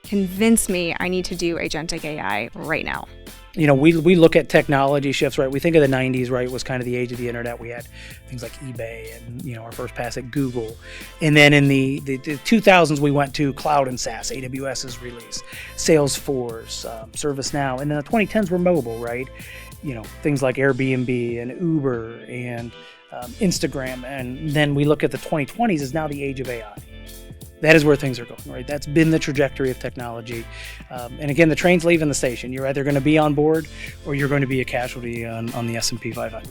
convince me I need to do Agentic AI right now? We look at technology shifts, right? We think of the 90s, right? It was kind of the age of the internet. We had things like eBay and, our first pass at Google. And then in the 2000s, we went to cloud and SaaS, AWS's release, Salesforce, ServiceNow. And then the 2010s were mobile, right? Things like Airbnb and Uber and Instagram. And then we look at the 2020s as now the age of AI. That is where things are going, right? That's been the trajectory of technology. And again, the train's leaving the station. You're either going to be on board or you're going to be a casualty on the S&P 500.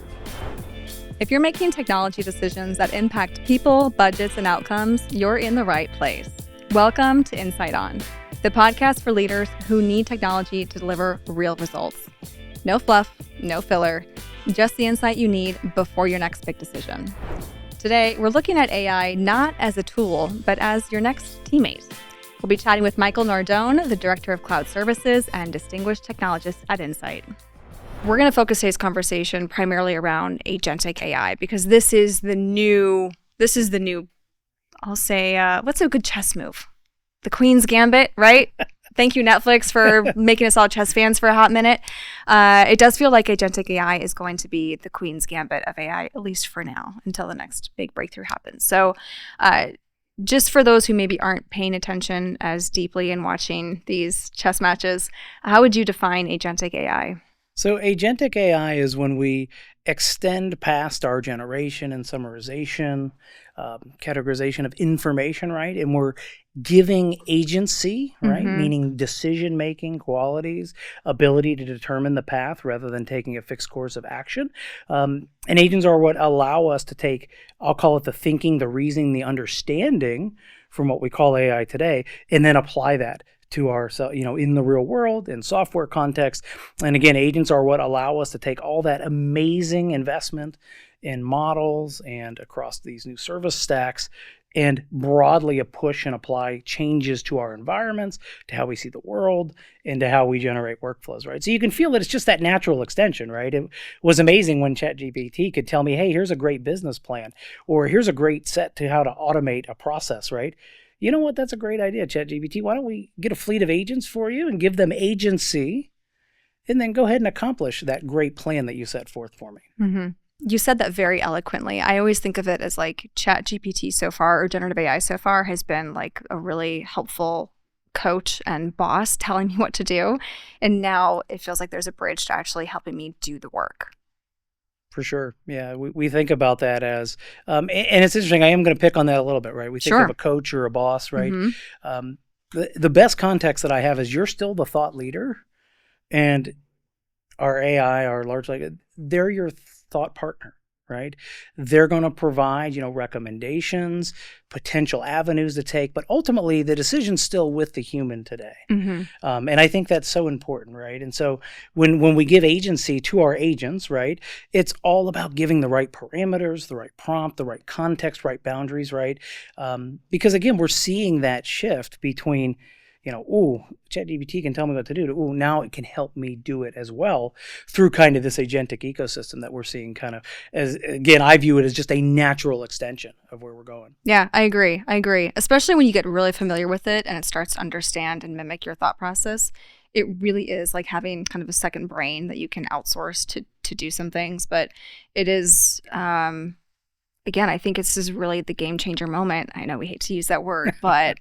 If you're making technology decisions that impact people, budgets, and outcomes, you're in the right place. Welcome to Insight On, the podcast for leaders who need technology to deliver real results. No fluff, no filler, just the insight you need before your next big decision. Today, we're looking at AI not as a tool, but as your next teammate. We'll be chatting with Michael Nardone, the Director of Cloud Services and Distinguished Technologist at Insight. We're going to focus today's conversation primarily around Agentic AI because this is the new, I'll say, what's a good chess move? The Queen's Gambit, right? Thank you, Netflix, for making us all chess fans for a hot minute. It does feel like Agentic AI is going to be the Queen's Gambit of AI, at least for now, until the next big breakthrough happens. So just for those who maybe aren't paying attention as deeply and watching these chess matches, how would you define Agentic AI? So Agentic AI is when we extend past our generation and summarization, categorization of information, right? And we're giving agency, right? Meaning decision-making qualities, ability to determine the path rather than taking a fixed course of action. And agents are what allow us to take, I'll call it the thinking, the reasoning, the understanding from what we call AI today, and then apply that to our, in the real world, in software context. And again, agents are what allow us to take all that amazing investment in models and across these new service stacks and broadly push and apply changes to our environments, to how we see the world, and to how we generate workflows, right? So you can feel that it's just that natural extension, right? It was amazing when ChatGPT could tell me, hey, here's a great business plan, or here's a great set to how to automate a process, right? You know what? That's a great idea, ChatGPT. Why don't we get a fleet of agents for you and give them agency and then go ahead and accomplish that great plan that you set forth for me. Mm-hmm. You said that very eloquently. I always think of it as like ChatGPT so far, or generative AI so far, has been like a really helpful coach and boss telling me what to do. And now it feels like there's a bridge to actually helping me do the work. For sure. Yeah, we think about that as, and it's interesting, I am going to pick on that a little bit, right? We think of a coach or a boss, right? The best context that I have is you're still the thought leader, and our AI, our large language, they're your thought partner, right? They're going to provide, recommendations, potential avenues to take, but ultimately the decision's still with the human today. And I think that's so important, right? And so when we give agency to our agents, right, it's all about giving the right parameters, the right prompt, the right context, right boundaries, right? Because again, we're seeing that shift between ChatGPT can tell me what to do, now it can help me do it as well through kind of this agentic ecosystem that we're seeing kind of as, again, I view it as just a natural extension of where we're going. Yeah, I agree. Especially when you get really familiar with it and it starts to understand and mimic your thought process. It really is like having kind of a second brain that you can outsource to do some things. But it is, again, I think this is really the game changer moment. I know we hate to use that word, but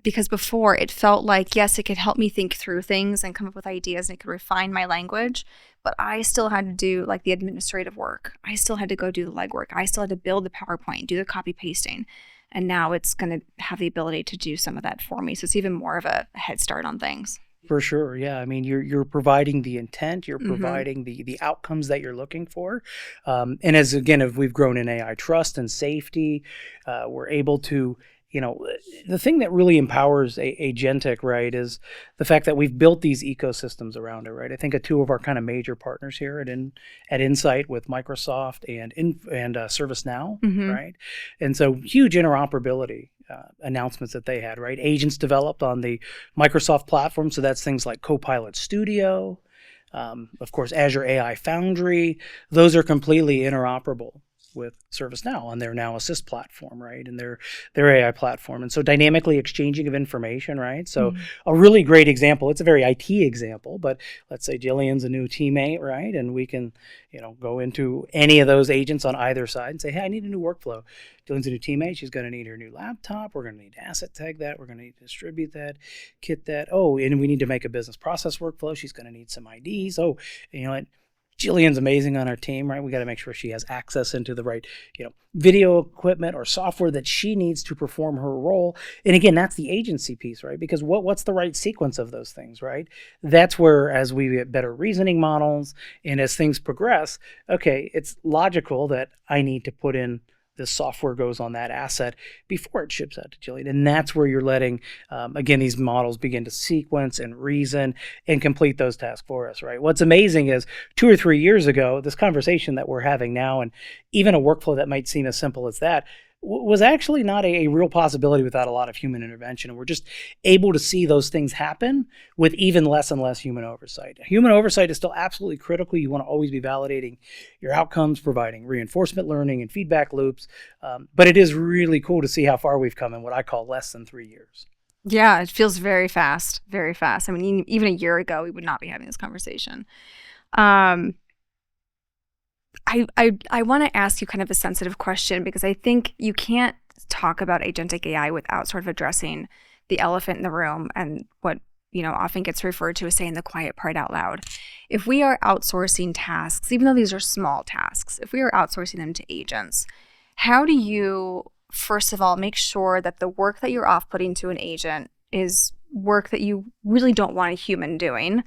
because before it felt like, yes, it could help me think through things and come up with ideas and it could refine my language, but I still had to do like the administrative work. I still had to go do the legwork. I still had to build the PowerPoint, do the copy pasting. And now it's going to have the ability to do some of that for me. So it's even more of a head start on things. For sure. Yeah. I mean, you're providing the intent, you're providing the outcomes that you're looking for. And as we've grown in AI trust and safety, we're able to, the thing that really empowers Agentic, right, is the fact that we've built these ecosystems around it, right? I think of two of our kind of major partners here at Insight with Microsoft and ServiceNow, right? And so huge interoperability announcements that they had, right? Agents developed on the Microsoft platform, so that's things like Copilot Studio, of course, Azure AI Foundry. Those are completely interoperable. with ServiceNow on their Now Assist platform, right, and their AI platform. And so dynamically exchanging of information, right? So a really great example, it's a very IT example, but let's say Jillian's a new teammate, right? And we can, go into any of those agents on either side and say, hey, I need a new workflow. Jillian's a new teammate. She's going to need her new laptop. We're going to need to asset tag that. We're going to need to distribute that, kit that. Oh, and we need to make a business process workflow. She's going to need some IDs. Oh, you know what? Jillian's amazing on our team, right? We got to make sure she has access into the right, video equipment or software that she needs to perform her role. And again, that's the agency piece, right? Because what's the right sequence of those things, right? That's where, as we get better reasoning models and as things progress, okay, it's logical that I need to put in the software goes on that asset before it ships out to Jillian. And that's where you're letting, again, these models begin to sequence and reason and complete those tasks for us, right? What's amazing is 2 or 3 years ago, this conversation that we're having now, and even a workflow that might seem as simple as that, was actually not a real possibility without a lot of human intervention. And we're just able to see those things happen with even less and less human oversight. Human oversight is still absolutely critical. You want to always be validating your outcomes, providing reinforcement learning and feedback loops. But it is really cool to see how far we've come in what I call less than 3 years. Yeah, it feels very fast, very fast. I mean, even a year ago, we would not be having this conversation. I want to ask you kind of a sensitive question, because I think you can't talk about agentic AI without sort of addressing the elephant in the room and what often gets referred to as saying the quiet part out loud. If we are outsourcing tasks, even though these are small tasks, if we are outsourcing them to agents, how do you, first of all, make sure that the work that you're off-putting to an agent is work that you really don't want a human doing?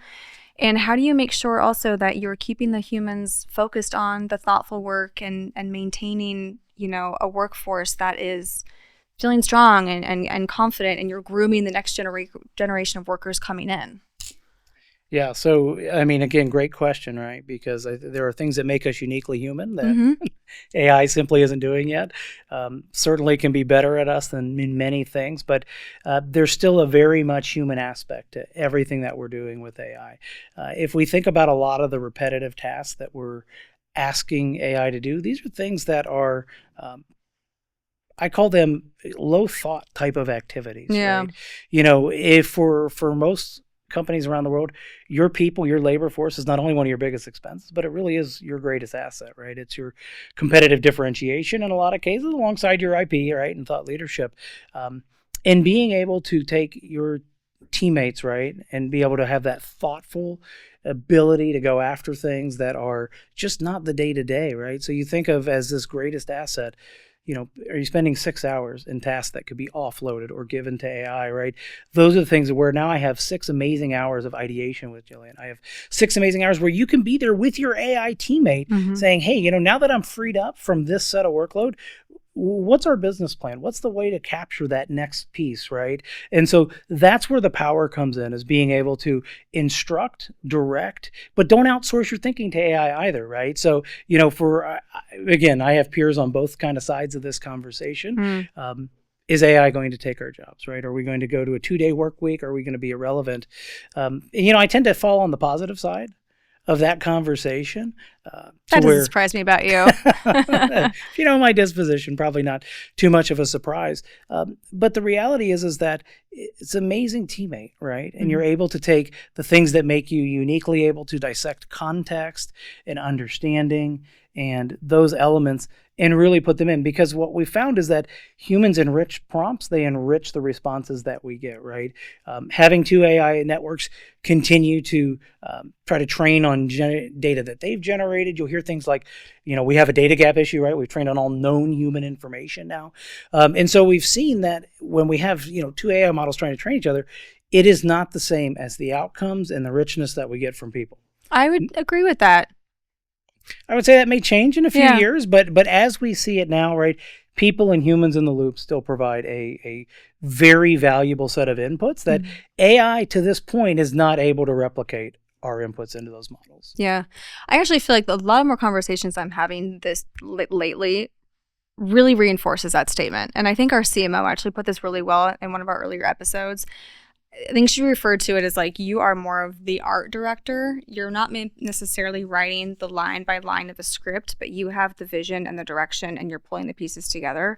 And how do you make sure also that you're keeping the humans focused on the thoughtful work and maintaining, a workforce that is feeling strong and confident, and you're grooming the next generation of workers coming in? Yeah. So, I mean, again, great question, right? Because there are things that make us uniquely human that AI simply isn't doing yet. Certainly can be better at us than in many things, but there's still a very much human aspect to everything that we're doing with AI. If we think about a lot of the repetitive tasks that we're asking AI to do, these are things that are, I call them low thought type of activities. Yeah. Right? If for most companies around the world, your people, your labor force is not only one of your biggest expenses, but it really is your greatest asset, right? It's your competitive differentiation in a lot of cases, alongside your IP, right, and thought leadership. And being able to take your teammates, right, and be able to have that thoughtful ability to go after things that are just not the day-to-day, right? So you think of as this greatest asset, are you spending 6 hours in tasks that could be offloaded or given to AI, right? Those are the things where now I have 6 amazing hours of ideation with Jillian. I have 6 amazing hours where you can be there with your AI teammate saying, hey, now that I'm freed up from this set of workload, what's our business plan? What's the way to capture that next piece, right? And so that's where the power comes in, is being able to instruct, direct, but don't outsource your thinking to AI either, right? So, again, I have peers on both kind of sides of this conversation. Is AI going to take our jobs, right? Are we going to go to a 2-day work week? Are we going to be irrelevant? I tend to fall on the positive side of that conversation. That doesn't surprise me about you. My disposition, probably not too much of a surprise. But the reality is that it's an amazing teammate, right? And you're able to take the things that make you uniquely able to dissect context and understanding and those elements and really put them in. Because what we found is that humans enrich prompts, they enrich the responses that we get, right? Having 2 AI networks continue to try to train on data that they've generated. You'll hear things like, we have a data gap issue, right? We've trained on all known human information now. And so we've seen that when we have, 2 AI models trying to train each other, it is not the same as the outcomes and the richness that we get from people. I would agree with that. I would say that may change in a few years, but as we see it now, right, people and humans in the loop still provide a very valuable set of inputs that AI to this point is not able to replicate our inputs into those models. Yeah. I actually feel like a lot of more conversations I'm having this lately really reinforces that statement. And I think our CMO actually put this really well in one of our earlier episodes. I think she referred to it as like you are more of the art director. You're not necessarily writing the line by line of the script, but you have the vision and the direction and you're pulling the pieces together.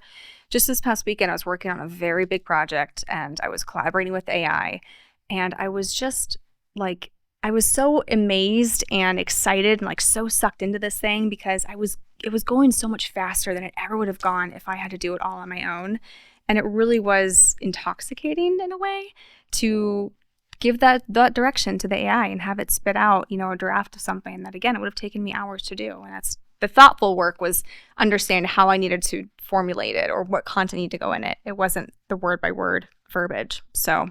Just this past weekend, I was working on a very big project and I was collaborating with AI. And I was just like, I was so amazed and excited and like so sucked into this thing because it was going so much faster than it ever would have gone if I had to do it all on my own. And it really was intoxicating in a way to give that direction to the AI and have it spit out, a draft of something that, again, it would have taken me hours to do. And that's the thoughtful work, was understand how I needed to formulate it or what content needed to go in it. It wasn't the word by word verbiage. So,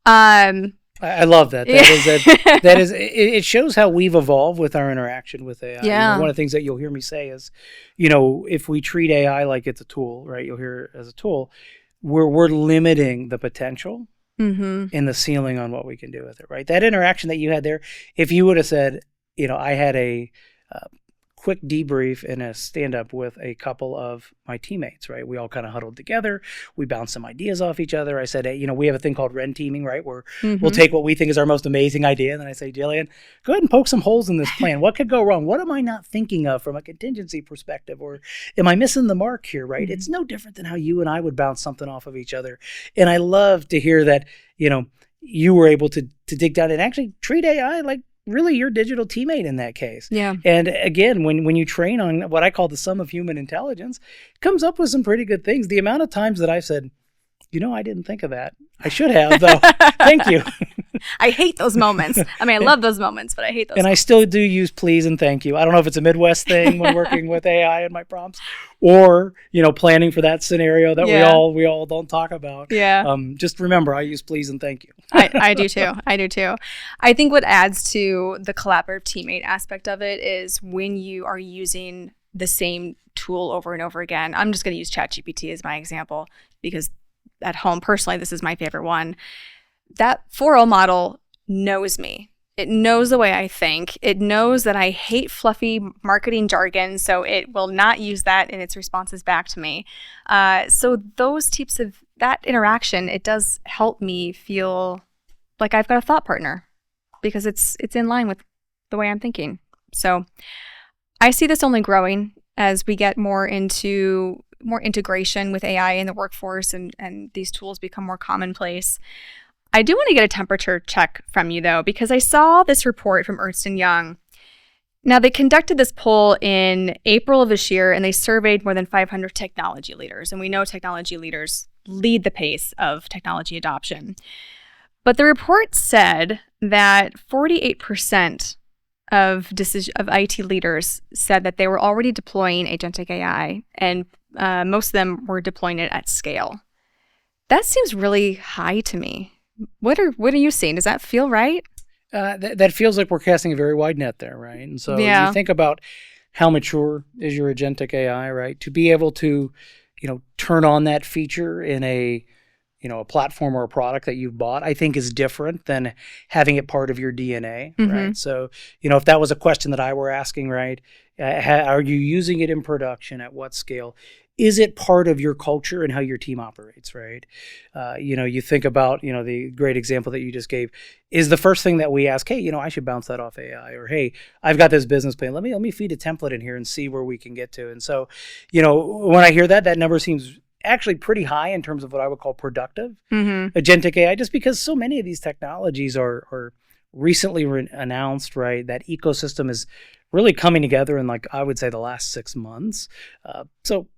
I love that. That is it shows how we've evolved with our interaction with AI. Yeah. One of the things that you'll hear me say is, if we treat AI like it's a tool, right? You'll hear it as a tool, we're limiting the potential in the ceiling on what we can do with it, right? That interaction that you had there, if you would have said, I had a quick debrief and a stand-up with a couple of my teammates, right? We all kind of huddled together. We bounced some ideas off each other. I said, hey, we have a thing called red teaming, right? Where we'll take what we think is our most amazing idea. And then I say, Jillian, go ahead and poke some holes in this plan. What could go wrong? What am I not thinking of from a contingency perspective? Or am I missing the mark here, right? It's no different than how you and I would bounce something off of each other. And I love to hear that, you were able to dig down and actually treat AI like really your digital teammate in that case. Yeah. And again, when you train on what I call the sum of human intelligence, it comes up with some pretty good things. The amount of times that I've said, I didn't think of that. I should have, though. Thank you. I hate those moments. I mean, I love those moments, but I hate those And moments. I still do use please and thank you. I don't know if it's a Midwest thing when working with AI in my prompts, or, planning for that scenario that we all don't talk about. Yeah. Just remember, I use please and thank you. I do too. I do too. I think what adds to the collaborative teammate aspect of it is when you are using the same tool over and over again. I'm just going to use ChatGPT as my example because at home, personally, this is my favorite one. That 4.0 model knows me. It knows the way I think. It knows that I hate fluffy marketing jargon, so it will not use that in its responses back to me. So those types of that interaction, it does help me feel like I've got a thought partner because it's in line with the way I'm thinking. So I see this only growing as we get more integration with AI in the workforce and these tools become more commonplace. I do want to get a temperature check from you, though, because I saw this report from Ernst & Young. Now, they conducted this poll in April of this year, and they surveyed more than 500 technology leaders. And we know technology leaders lead the pace of technology adoption. But the report said that 48% of IT leaders said that they were already deploying Agentic AI, and most of them were deploying it at scale. That seems really high to me. What are you seeing? Does that feel right? That feels like we're casting a very wide net there, right? And so you think about how mature is your Agentic AI, right? To be able to, turn on that feature in a platform or a product that you've bought, I think is different than having it part of your DNA, right? So, if that was a question that I were asking, right? Are you using it in production? At what scale? Is it part of your culture and how your team operates, right? You think about, the great example that you just gave is the first thing that we ask, hey, I should bounce that off AI, or, hey, I've got this business plan. Let me feed a template in here and see where we can get to. And so, when I hear that number seems actually pretty high in terms of what I would call productive Agentic AI, just because so many of these technologies are recently announced, right? That ecosystem is really coming together in, like, I would say the last 6 months. So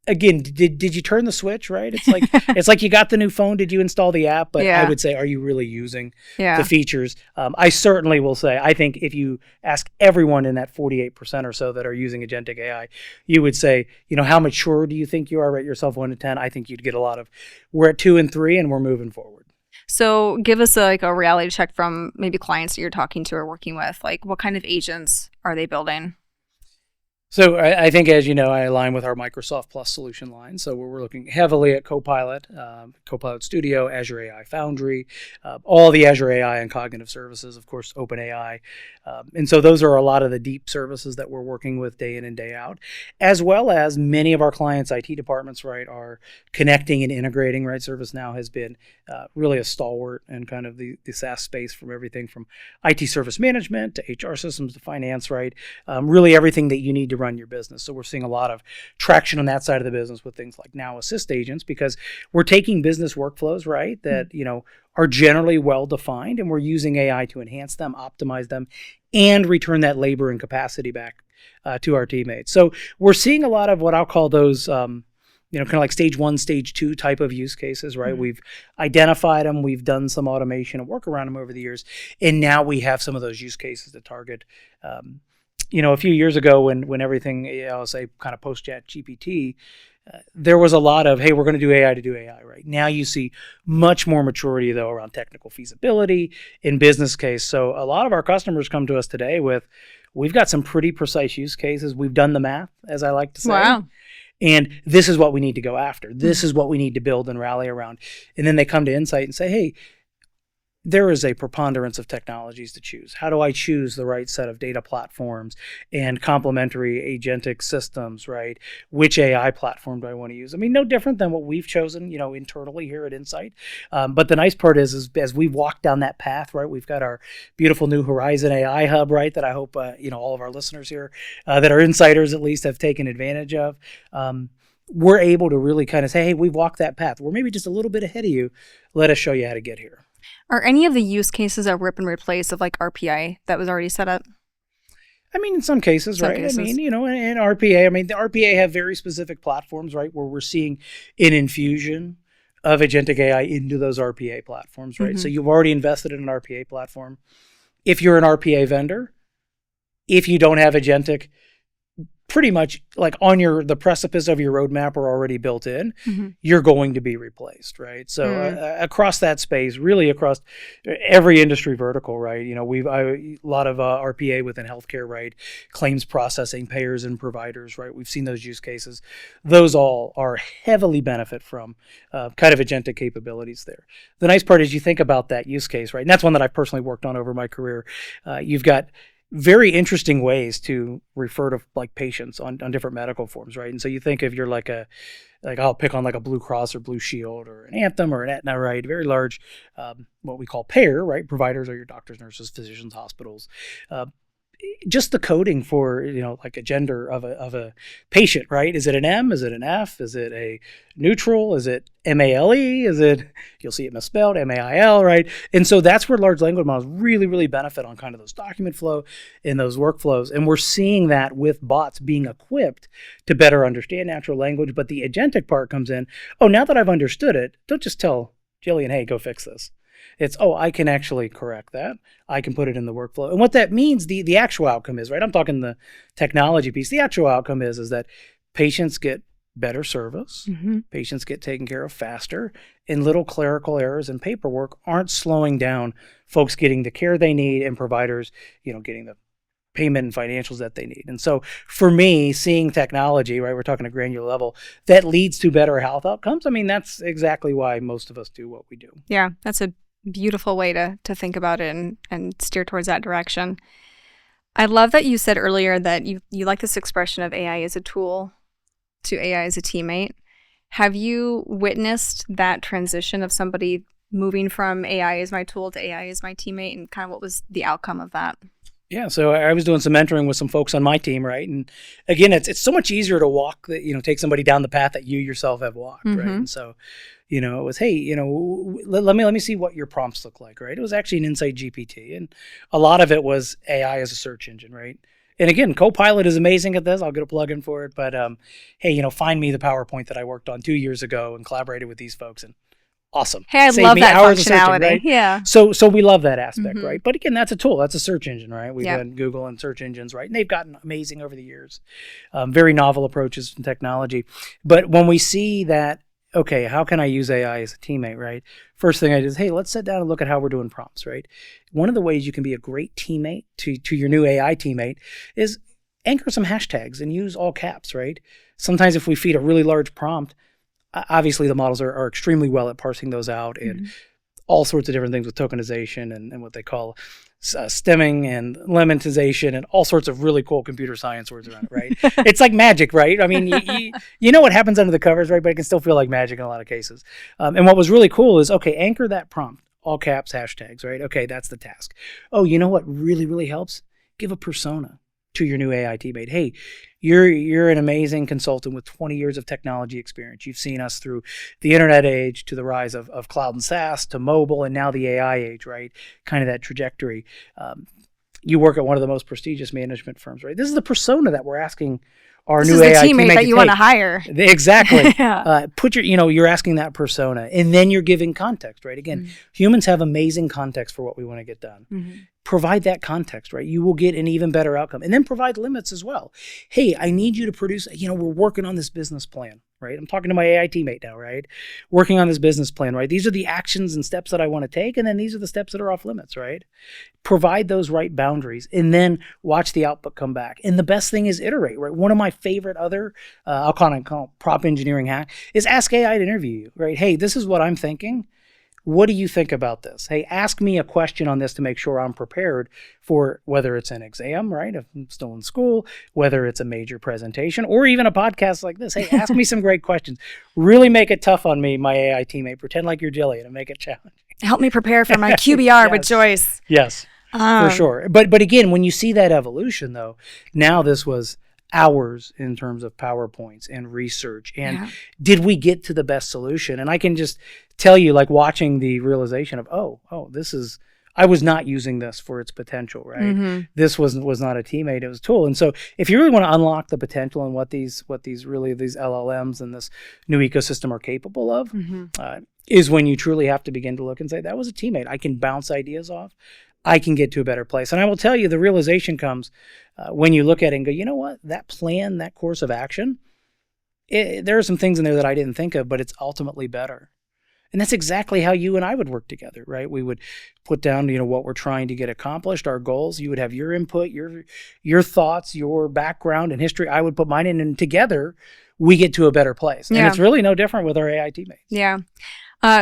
again, did you turn the switch, right? It's like you got the new phone. Did you install the app? But I would say, are you really using the features? I certainly will say, I think if you ask everyone in that 48% or so that are using Agentic AI, you would say, how mature do you think you are? Rate yourself 1 to 10. I think you'd get a lot of, we're at 2 and 3 and we're moving forward. So give us a reality check from maybe clients that you're talking to or working with. Like, what kind of agents are they building? So I think, as you know, I align with our Microsoft Plus solution line. So we're looking heavily at Copilot, Copilot Studio, Azure AI Foundry, all the Azure AI and cognitive services, of course, OpenAI. And so those are a lot of the deep services that we're working with day in and day out, as well as many of our clients' IT departments, right, are connecting and integrating, right? ServiceNow has been really a stalwart in kind of the SaaS space, from everything from IT service management to HR systems to finance, right? Really everything that you need to run your business. So we're seeing a lot of traction on that side of the business with things like Now Assist agents, because we're taking business workflows, right, that, are generally well defined, and we're using AI to enhance them, optimize them, and return that labor and capacity back to our teammates. So we're seeing a lot of what I'll call those, kind of like stage 1, stage 2 type of use cases, right? Mm-hmm. We've identified them, we've done some automation and work around them over the years, and now we have some of those use cases to target. A few years ago when everything, I'll say kind of post-chat GPT, there was a lot of, hey, we're going to do AI to do AI, right? Now you see much more maturity, though, around technical feasibility in business case. So a lot of our customers come to us today with, we've got some pretty precise use cases. We've done the math, as I like to say. Wow. And this is what we need to go after. This is what we need to build and rally around. And then they come to Insight and say, hey, there is a preponderance of technologies to choose. How do I choose the right set of data platforms and complementary agentic systems, right? Which AI platform do I want to use? I mean, no different than what we've chosen, internally here at Insight. But the nice part is as we walk down that path, right, we've got our beautiful new Horizon AI hub, right, that I hope, all of our listeners here that are insiders at least have taken advantage of. We're able to really kind of say, hey, we've walked that path. We're maybe just a little bit ahead of you. Let us show you how to get here. Are any of the use cases a rip and replace of like RPA that was already set up? I mean, in some cases, right? I mean, in RPA, the RPA have very specific platforms, right, where we're seeing an infusion of agentic AI into those RPA platforms, right? Mm-hmm. So you've already invested in an RPA platform. If you're an RPA vendor, if you don't have agentic, pretty much like on the precipice of your roadmap are already built in, mm-hmm. you're going to be replaced, right? So across that space, really across every industry vertical, right? We've a lot of RPA within healthcare, right? Claims processing, payers and providers, right? We've seen those use cases. Those all are heavily benefit from kind of agentic capabilities there. The nice part is you think about that use case, right? And that's one that I've personally worked on over my career. You've got very interesting ways to refer to like patients on different medical forms, right? And so you think if you're like I'll pick on like a Blue Cross or Blue Shield or an Anthem or an Aetna, right? Very large, what we call payer, right? Providers are your doctors, nurses, physicians, hospitals. Just the coding for, like a gender of a patient, right? Is it an M? Is it an F? Is it a neutral? Is it MALE? Is it, you'll see it misspelled, MAIL, right? And so that's where large language models really, really benefit on kind of those document flow and those workflows. And we're seeing that with bots being equipped to better understand natural language. But the agentic part comes in, now that I've understood it, don't just tell Jillian, hey, go fix this. It's, I can actually correct that. I can put it in the workflow. And what that means, the actual outcome is, right? I'm talking the technology piece. The actual outcome is that patients get better service. Mm-hmm. Patients get taken care of faster. And little clerical errors and paperwork aren't slowing down folks getting the care they need and providers, getting the payment and financials that they need. And so for me, seeing technology, right, we're talking a granular level, that leads to better health outcomes. I mean, that's exactly why most of us do what we do. Yeah, that's a beautiful way to think about it and steer towards that direction. I love that you said earlier that you like this expression of AI as a tool to AI as a teammate. Have you witnessed that transition of somebody moving from AI is my tool to AI is my teammate, and kind of what was the outcome of that? Yeah, so I was doing some mentoring with some folks on my team, right? And again, it's so much easier to walk take somebody down the path that you yourself have walked, mm-hmm. right? And so, it was, hey, let me see what your prompts look like, right? It was actually an Insight GPT, and a lot of it was AI as a search engine, right? And again, Copilot is amazing at this. I'll get a plug-in for it, but hey, find me the PowerPoint that I worked on 2 years ago and collaborated with these folks, and awesome. Hey, I love that functionality. Right? Yeah. So we love that aspect, mm-hmm. right? But again, that's a tool. That's a search engine, right? We've had Google and search engines, right? And they've gotten amazing over the years. Very novel approaches in technology. But when we see that, okay, how can I use AI as a teammate, right? First thing I do is, hey, let's sit down and look at how we're doing prompts, right? One of the ways you can be a great teammate to your new AI teammate is anchor some hashtags and use all caps, right? Sometimes if we feed a really large prompt, obviously the models are extremely well at parsing those out and all sorts of different things with tokenization and what they call stemming and lemmatization and all sorts of really cool computer science words around it, right? It's like magic, right? I mean, you know what happens under the covers, right? But it can still feel like magic in a lot of cases. And what was really cool is, okay, anchor that prompt, all caps, hashtags, right? Okay, that's the task. Oh, you know what really, really helps? Give a persona to your new AI teammate. Hey, you're an amazing consultant with 20 years of technology experience. You've seen us through the internet age to the rise of cloud and SaaS to mobile and now the AI age, right? Kind of that trajectory. You work at one of the most prestigious management firms, right? This is the persona that we're asking our this new is the AI teammate that you want to hire. Exactly. Yeah. You're asking that persona and then you're giving context, right? Again, humans have amazing context for what we want to get done. Provide that context, right? You will get an even better outcome. And then provide limits as well. Hey, I need you to produce, we're working on this business plan, right? I'm talking to my AI teammate now, right? Working on this business plan, right? These are the actions and steps that I want to take. And then these are the steps that are off limits, right? Provide those right boundaries and then watch the output come back. And the best thing is iterate, right? One of my favorite other, I'll call it prop engineering hack is ask AI to interview you, right? Hey, this is what I'm thinking. What do you think about this? Hey, ask me a question on this to make sure I'm prepared for whether it's an exam, right? If I'm still in school, whether it's a major presentation, or even a podcast like this. Hey, ask me some great questions. Really make it tough on me, my AI teammate. Pretend like you're Jillian and make it challenging. Help me prepare for my QBR with Joyce. Yes, for sure. But again, when you see that evolution, though, now this was hours in terms of PowerPoints and research. And did we get to the best solution? And I can just tell you, like watching the realization of, I was not using this for its potential, right? This was not a teammate, it was a tool. And so if you really want to unlock the potential and what these LLMs and this new ecosystem are capable of, is when you truly have to begin to look and say, that was a teammate. I can bounce ideas off. I can get to a better place. And I will tell you, the realization comes when you look at it and go, you know what, that plan, that course of action, there are some things in there that I didn't think of, but it's ultimately better. And that's exactly how you and I would work together, right? We would put down, what we're trying to get accomplished, our goals. You would have your input, your thoughts, your background and history. I would put mine in, and together we get to a better place. And it's really no different with our AI teammates. Yeah.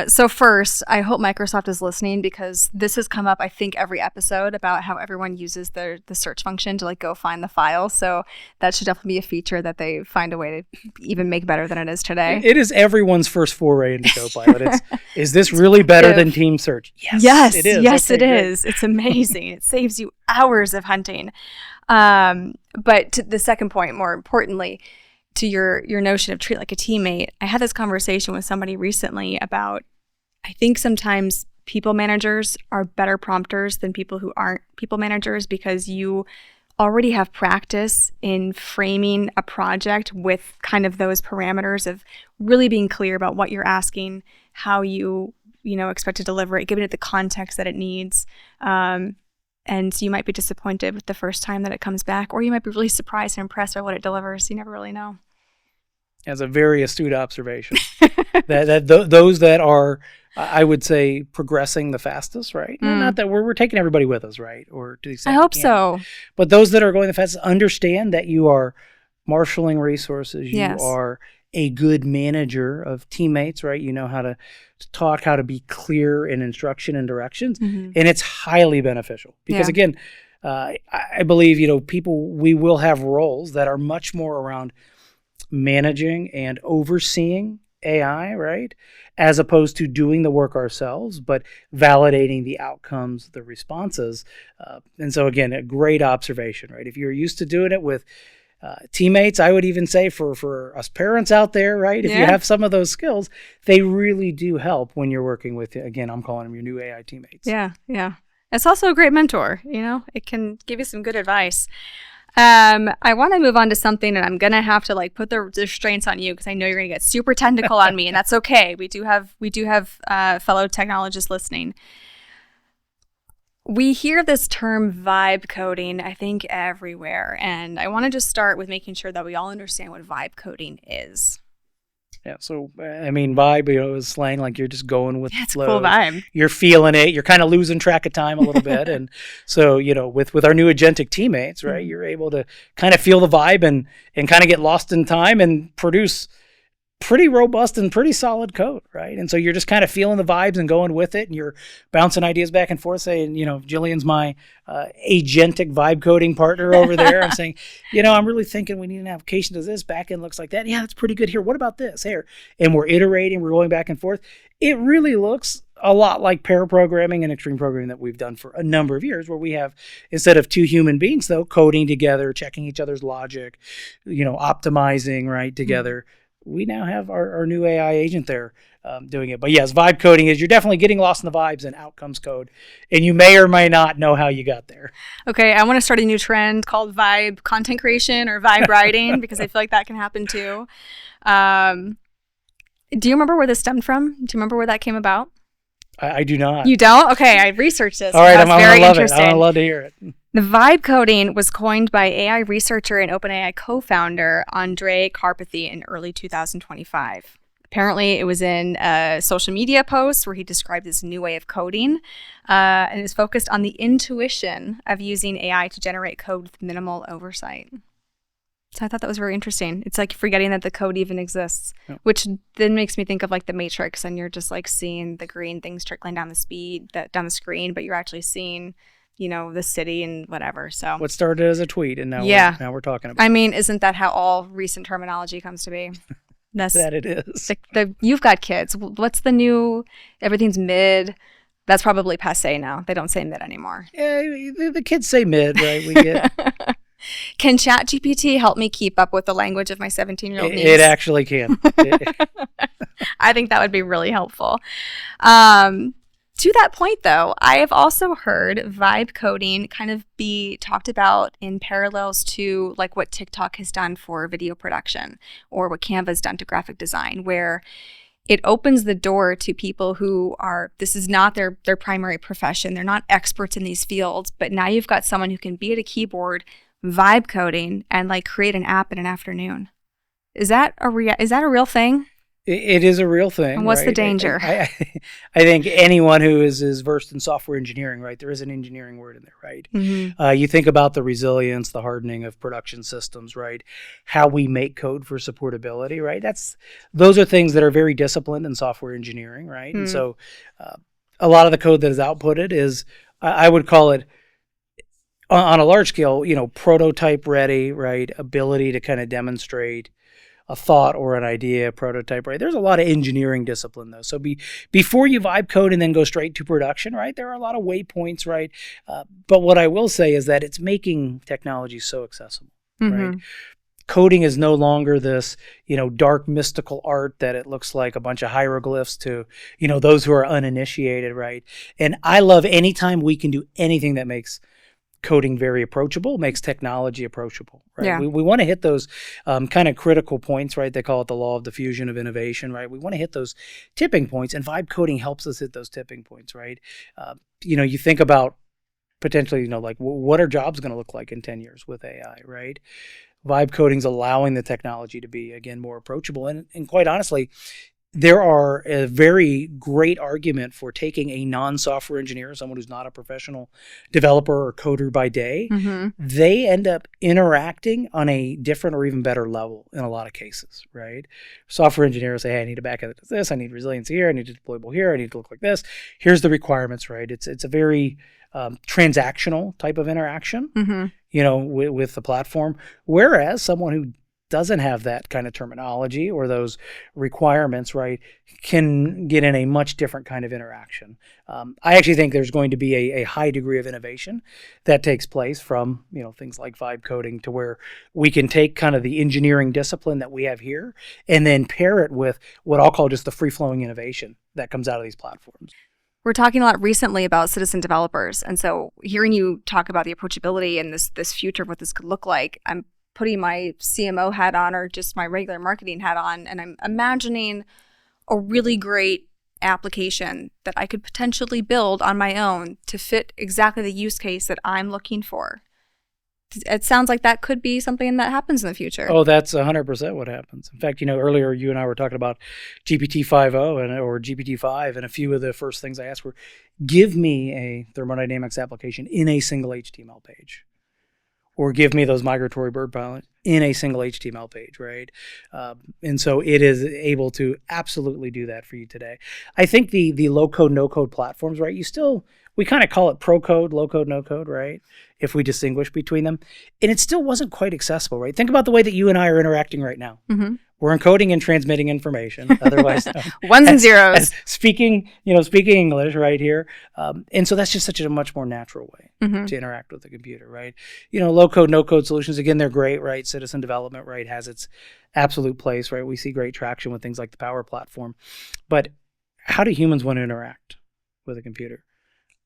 So first, I hope Microsoft is listening, because this has come up, I think, every episode about how everyone uses the search function to go find the file. So that should definitely be a feature that they find a way to even make better than it is today. It is everyone's first foray into Copilot. Is this really better than team search? Yes, it is. Yes, it is. It's amazing. It saves you hours of hunting. But to the second point, more importantly, to your notion of treat like a teammate, I had this conversation with somebody recently about, I think sometimes people managers are better prompters than people who aren't people managers, because you already have practice in framing a project with kind of those parameters of really being clear about what you're asking, how you expect to deliver it, giving it the context that it needs. And you might be disappointed with the first time that it comes back, or you might be really surprised and impressed by what it delivers. You never really know. As a very astute observation, those that are, I would say, progressing the fastest, right? Not that we're taking everybody with us, right? Or to the extent I hope so. But those that are going the fastest understand that you are marshaling resources. You are a good manager of teammates, right? You know how to talk, how to be clear in instruction and directions. And it's highly beneficial because, again, I believe, we will have roles that are much more around managing and overseeing AI, right? As opposed to doing the work ourselves, but validating the outcomes, the responses. And so again, a great observation, right? If you're used to doing it with teammates, I would even say for us parents out there, right? If you have some of those skills, they really do help when you're working with, again, I'm calling them your new AI teammates. Yeah. It's also a great mentor, it can give you some good advice. I want to move on to something, and I'm going to have to put the restraints on you because I know you're going to get super technical on me, and that's okay. We do have fellow technologists listening. We hear this term vibe coding, I think, everywhere. And I want to just start with making sure that we all understand what vibe coding is. Yeah. So, I mean, vibe, is slang, like you're just going with It's a the cool flow. vibe. You're feeling it. You're kind of losing track of time a little bit. And so, with our new agentic teammates, right, you're able to kind of feel the vibe and kind of get lost in time and produce pretty robust and pretty solid code, right? And so you're just kind of feeling the vibes and going with it, and you're bouncing ideas back and forth, saying, Jillian's my agentic vibe coding partner over there. I'm saying, I'm really thinking we need an application to this, backend looks like that. Yeah, that's pretty good here. What about this here? And we're iterating, we're going back and forth. It really looks a lot like pair programming and extreme programming that we've done for a number of years, where we have, instead of two human beings, though, coding together, checking each other's logic, optimizing, right, together. We now have our new AI agent there doing it. But yes, vibe coding is, you're definitely getting lost in the vibes, and out comes code. And you may or may not know how you got there. Okay, I want to start a new trend called vibe content creation or vibe writing, because I feel like that can happen too. Do you remember where this stemmed from? Do you remember where that came about? I do not. You don't? Okay, I researched this. All right, That's very love interesting. it. I love to hear it. The vibe coding was coined by AI researcher and OpenAI co-founder Andre Karpathy in early 2025. Apparently, it was in a social media post where he described this new way of coding, and is focused on the intuition of using AI to generate code with minimal oversight. So I thought that was very interesting. It's like forgetting that the code even exists, which then makes me think of like the Matrix, and you're just like seeing the green things trickling down the screen, but you're actually seeing, the city and whatever. So what started as a tweet, and now we're talking about. I mean, isn't that how all recent terminology comes to be? That it is. You've got kids. What's the new? Everything's mid. That's probably passé now. They don't say mid anymore. Yeah, the kids say mid, right? We get. Can ChatGPT help me keep up with the language of my 17-year-old niece? It actually can. I think that would be really helpful. To that point, though, I have also heard vibe coding kind of be talked about in parallels to like what TikTok has done for video production, or what Canva's done to graphic design, where it opens the door to people who this is not their primary profession. They're not experts in these fields, but now you've got someone who can be at a keyboard vibe coding and like create an app in an afternoon. Is that a real thing? It is a real thing. And what's the danger? I think anyone who is versed in software engineering, right? There is an engineering word in there, right? Mm-hmm. You think about the resilience, the hardening of production systems, right? How we make code for supportability, right? Those are things that are very disciplined in software engineering, right? And so a lot of the code that is outputted is, I would call it, on a large scale, prototype ready, right? Ability to kind of demonstrate a thought or an idea, prototype, right? There's a lot of engineering discipline, though. So before you vibe code and then go straight to production, right? There are a lot of waypoints, right? But what I will say is that it's making technology so accessible, right? Coding is no longer this, dark mystical art that it looks like a bunch of hieroglyphs to, those who are uninitiated, right? And I love anytime we can do anything that makes coding very approachable, makes technology approachable, right? Yeah. We want to hit those kind of critical points, right? They call it the law of diffusion of innovation, right? We want to hit those tipping points, and vibe coding helps us hit those tipping points, right? You think about potentially, like what are jobs going to look like in 10 years with AI, right? Vibe coding's allowing the technology to be, again, more approachable. And quite honestly, there are a very great argument for taking a non-software engineer, someone who's not a professional developer or coder by day. They end up interacting on a different or even better level in a lot of cases, right? Software engineers say, hey, I need a backend that does this, I need resiliency here, I need to deployable here, I need to look like this. Here's the requirements, right? It's a very transactional type of interaction, with the platform. Whereas someone who doesn't have that kind of terminology or those requirements, right, can get in a much different kind of interaction. I actually think there's going to be a high degree of innovation that takes place from, things like vibe coding, to where we can take kind of the engineering discipline that we have here and then pair it with what I'll call just the free-flowing innovation that comes out of these platforms. We're talking a lot recently about citizen developers. And so hearing you talk about the approachability and this future of what this could look like, I'm putting my CMO hat on, or just my regular marketing hat on, and I'm imagining a really great application that I could potentially build on my own to fit exactly the use case that I'm looking for. it sounds like that could be something that happens in the future. Oh, that's 100% what happens. In fact, earlier you and I were talking about GPT 5.0 or GPT 5, and a few of the first things I asked were, give me a thermodynamics application in a single HTML page, or give me those migratory bird pilots in a single HTML page, right? And so it is able to absolutely do that for you today. I think the low code, no code platforms, right? We kind of call it pro code, low code, no code, right? If we distinguish between them. And it still wasn't quite accessible, right? Think about the way that you and I are interacting right now. Mm-hmm. We're encoding and transmitting information, otherwise ones and zeros. As speaking English right here. And so that's just such a much more natural way to interact with the computer, right? Low code, no code solutions, again, they're great, right? Citizen development, right, has its absolute place, right? We see great traction with things like the Power Platform. But how do humans want to interact with a computer?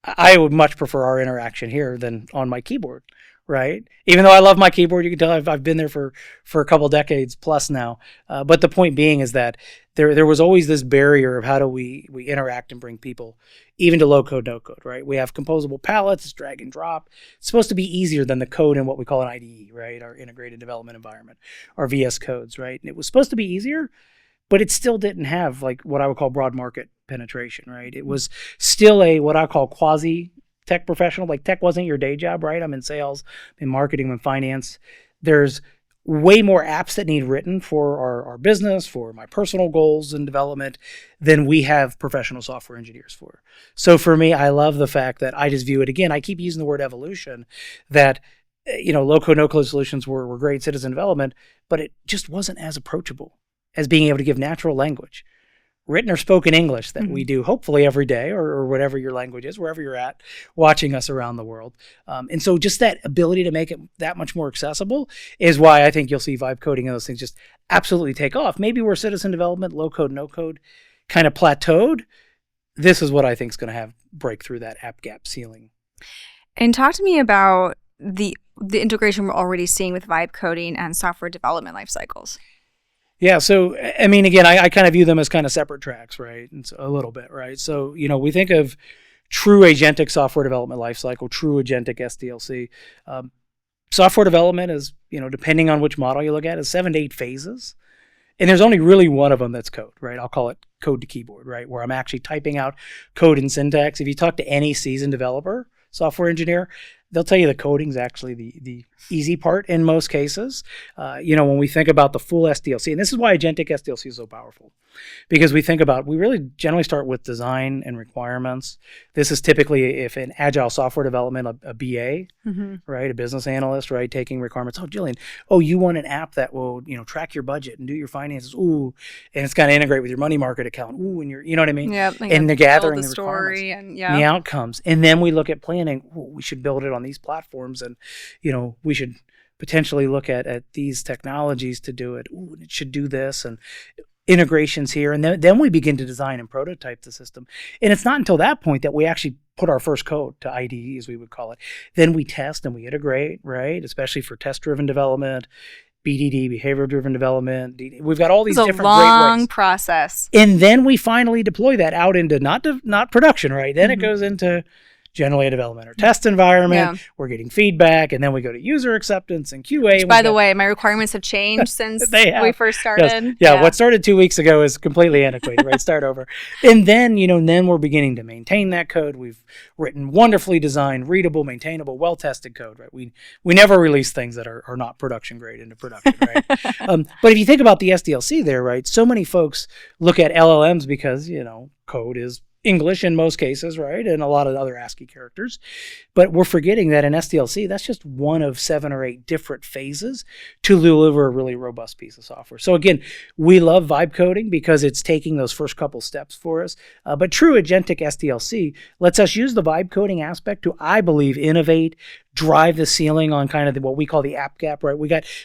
I would much prefer our interaction here than on my keyboard, right? Even though I love my keyboard, you can tell I've been there for a couple decades plus now. But the point being is that there was always this barrier of how do we interact and bring people even to low code, no code, right? We have composable palettes, it's drag and drop. It's supposed to be easier than the code in what we call an IDE, right? Our integrated development environment, our VS codes, right? And it was supposed to be easier, but it still didn't have like what I would call broad market penetration, right? It was still a what I call quasi tech professional. Like tech wasn't your day job, right? I'm in sales, in marketing, and finance. There's way more apps that need written for our business, for my personal goals and development than we have professional software engineers for. So for me, I love the fact that I just view it, again, I keep using the word evolution, that low code, no code solutions were great citizen development, but it just wasn't as approachable as being able to give natural language, written or spoken English that we do hopefully every day or whatever your language is, wherever you're at, watching us around the world. And so just that ability to make it that much more accessible is why I think you'll see vibe coding and those things just absolutely take off. Maybe where citizen development, low code, no code kind of plateaued, this is what I think is going to break through that app gap ceiling. And talk to me about the integration we're already seeing with vibe coding and software development life cycles. Yeah, so, I mean, again, I kind of view them as kind of separate tracks, right? And so, a little bit, right? So, we think of true agentic software development lifecycle, true agentic SDLC. Software development is, depending on which model you look at, is 7 to 8 phases. And there's only really one of them that's code, right? I'll call it code to keyboard, right? Where I'm actually typing out code and syntax. If you talk to any seasoned developer, software engineer, they'll tell you the coding is actually the easy part in most cases. When we think about the full SDLC, and this is why Agentic SDLC is so powerful, because we really generally start with design and requirements. This is typically, if in agile software development, a BA, right, a business analyst, right, taking requirements. Oh, Jillian, you want an app that will, track your budget and do your finances. Ooh, and it's got to integrate with your money market account. Ooh, and you know what I mean? Yep. And the gathering the story and the outcomes. And then we look at planning. Ooh, we should build it on these platforms, and we should potentially look at these technologies to do it. Ooh, it should do this, and integrations here. And then we begin to design and prototype the system. And it's not until that point that we actually put our first code to IDE, as we would call it. Then we test and we integrate, right? Especially for test-driven development, BDD, behavior-driven development. We've got all these different great ways. It's a long process. And then we finally deploy that out into not production, right? Then it goes into generally a development or test environment. Yeah. We're getting feedback, and then we go to user acceptance and QA. Which, by the way, my requirements have changed since we first started. Yes. Yeah, what started 2 weeks ago is completely antiquated, right? Start over. And then, then we're beginning to maintain that code. We've written wonderfully designed, readable, maintainable, well-tested code, right? We never release things that are not production grade into production, right? But if you think about the SDLC there, right, so many folks look at LLMs because, code is English in most cases, right? And a lot of other ASCII characters. But we're forgetting that in SDLC, that's just one of 7 or 8 different phases to deliver a really robust piece of software. So again, we love vibe coding because it's taking those first couple steps for us. But true Agentic SDLC lets us use the vibe coding aspect to, I believe, innovate, drive the ceiling on kind of what we call the app gap, right?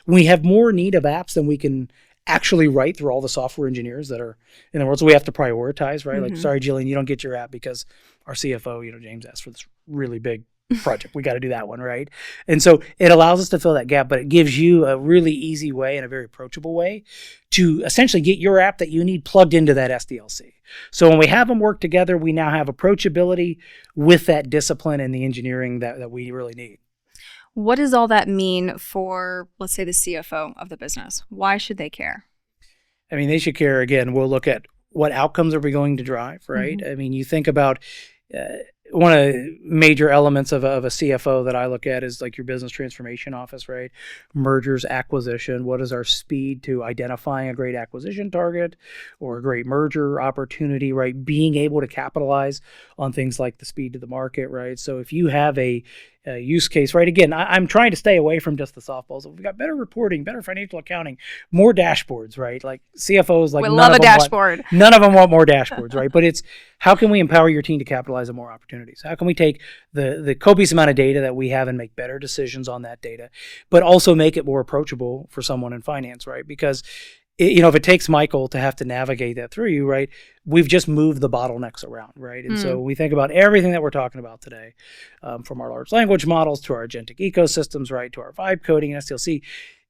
We have more need of apps than we can actually write through all the software engineers that are in the world. So we have to prioritize, right? Like, sorry, Jillian, you don't get your app because our CFO, James asked for this really big project. We got to do that one, right? And so it allows us to fill that gap, but it gives you a really easy way and a very approachable way to essentially get your app that you need plugged into that SDLC. So when we have them work together, we now have approachability with that discipline and the engineering that we really need. What does all that mean for, let's say, the CFO of the business? Why should they care? I mean, they should care. Again, we'll look at what outcomes are we going to drive, right? I mean, you think about one of the major elements of a CFO that I look at is like your business transformation office, right? Mergers, acquisition. What is our speed to identifying a great acquisition target or a great merger opportunity, right? Being able to capitalize on things like the speed to the market, right? So if you have a use case, right? Again, I'm trying to stay away from just the softballs. We've got better reporting, better financial accounting, more dashboards, right? Like CFOs, like we love a dashboard. None of them want more dashboards, right? But it's how can we empower your team to capitalize on more opportunities? How can we take the copious amount of data that we have and make better decisions on that data, but also make it more approachable for someone in finance, right? Because if it takes Michael to have to navigate that through you, right, we've just moved the bottlenecks around, right? And so we think about everything that we're talking about today, from our large language models to our agentic ecosystems, right, to our vibe coding and SDLC.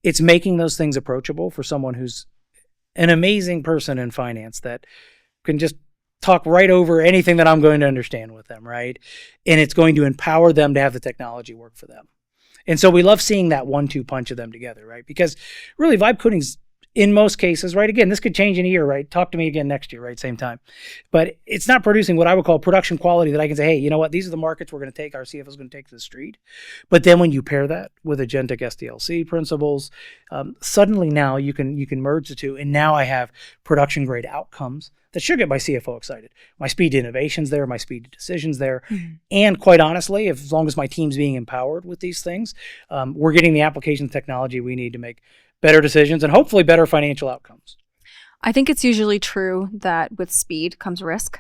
It's making those things approachable for someone who's an amazing person in finance that can just talk right over anything that I'm going to understand with them, right? And it's going to empower them to have the technology work for them. And so we love seeing that 1-2 punch of them together, right? Because really vibe coding's in most cases, right? Again, this could change in a year, right? Talk to me again next year, right? Same time. But it's not producing what I would call production quality that I can say, hey, you know what? These are the markets we're going to take. Our CFO is going to take to the street. But then when you pair that with agentic SDLC principles, suddenly now you can merge the two. And now I have production grade outcomes that should get my CFO excited. My speed to innovation's there, my speed to decisions there. And quite honestly, as long as my team's being empowered with these things, we're getting the application technology we need to make better decisions and hopefully better financial outcomes. I think it's usually true that with speed comes risk.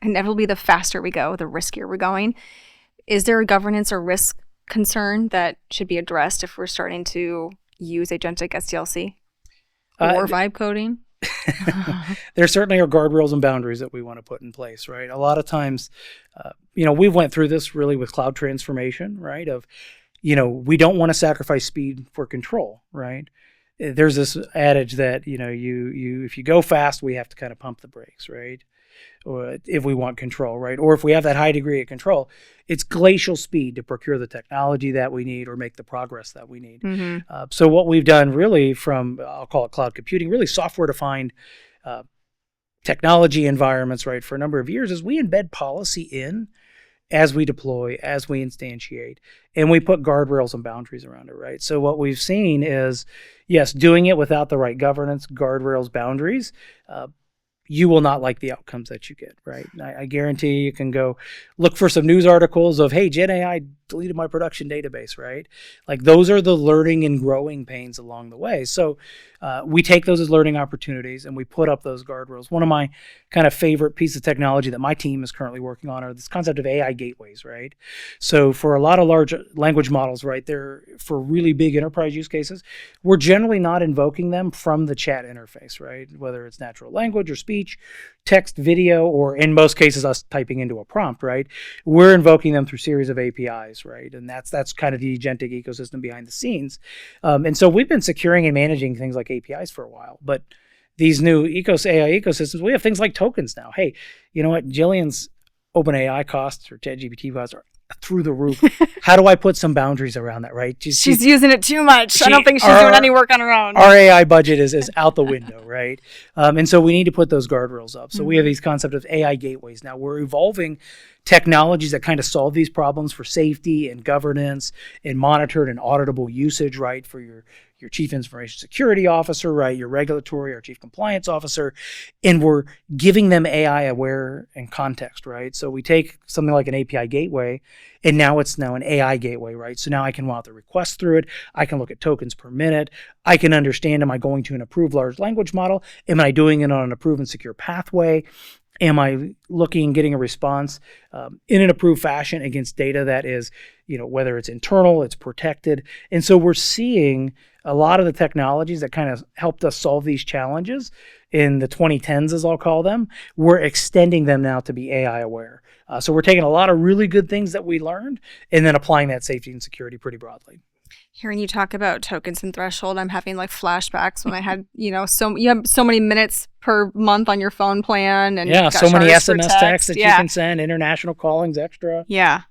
Inevitably, the faster we go, the riskier we're going. Is there a governance or risk concern that should be addressed if we're starting to use agentic SDLC or vibe coding? There certainly are guardrails and boundaries that we want to put in place, right? A lot of times, we went through this really with cloud transformation, right? We don't want to sacrifice speed for control, right? There's this adage that, if you go fast, we have to kind of pump the brakes, right? Or if we want control, right? Or if we have that high degree of control, it's glacial speed to procure the technology that we need or make the progress that we need. So what we've done really from, I'll call it cloud computing, really software-defined technology environments, right, for a number of years is we embed policy in as we deploy, as we instantiate, and we put guardrails and boundaries around it, right? So what we've seen is, yes, doing it without the right governance, guardrails, boundaries, you will not like the outcomes that you get, right? I guarantee you can go look for some news articles of, hey, Gen AI deleted my production database, right? Like those are the learning and growing pains along the way. So we take those as learning opportunities and we put up those guardrails. One of my kind of favorite pieces of technology that my team is currently working on are this concept of AI gateways, right? So for a lot of large language models, right, they're for really big enterprise use cases, we're generally not invoking them from the chat interface, right? Whether it's natural language or speech, text, video, or in most cases, us typing into a prompt, right? We're invoking them through series of APIs, right? And that's kind of the agentic ecosystem behind the scenes. And so we've been securing and managing things like APIs for a while, but these new AI ecosystems, we have things like tokens now. Hey, you know what? Jillian's OpenAI costs or ChatGPT costs are through the roof. How do I put some boundaries around that, right? She's using it too much. I don't think she's doing any work on her own. Our AI budget is out the window, right? And so we need to put those guardrails up. So we have these concepts of AI gateways. Now we're evolving technologies that kind of solve these problems for safety and governance and monitored and auditable usage, right? For your chief information security officer, right? Your regulatory or chief compliance officer. And we're giving them AI aware and context, right? So we take something like an API gateway and now it's an AI gateway, right? So now I can route the request through it. I can look at tokens per minute. I can understand, am I going to an approved large language model? Am I doing it on an approved and secure pathway? Am I getting a response in an approved fashion against data that is, whether it's internal, it's protected. And so we're seeing a lot of the technologies that kind of helped us solve these challenges in the 2010s, as I'll call them, we're extending them now to be AI aware. So we're taking a lot of really good things that we learned and then applying that safety and security pretty broadly. Hearing you talk about tokens and threshold, I'm having like flashbacks when I had, you have so many minutes per month on your phone plan, and so many SMS texts that you can send, international callings extra. Yeah.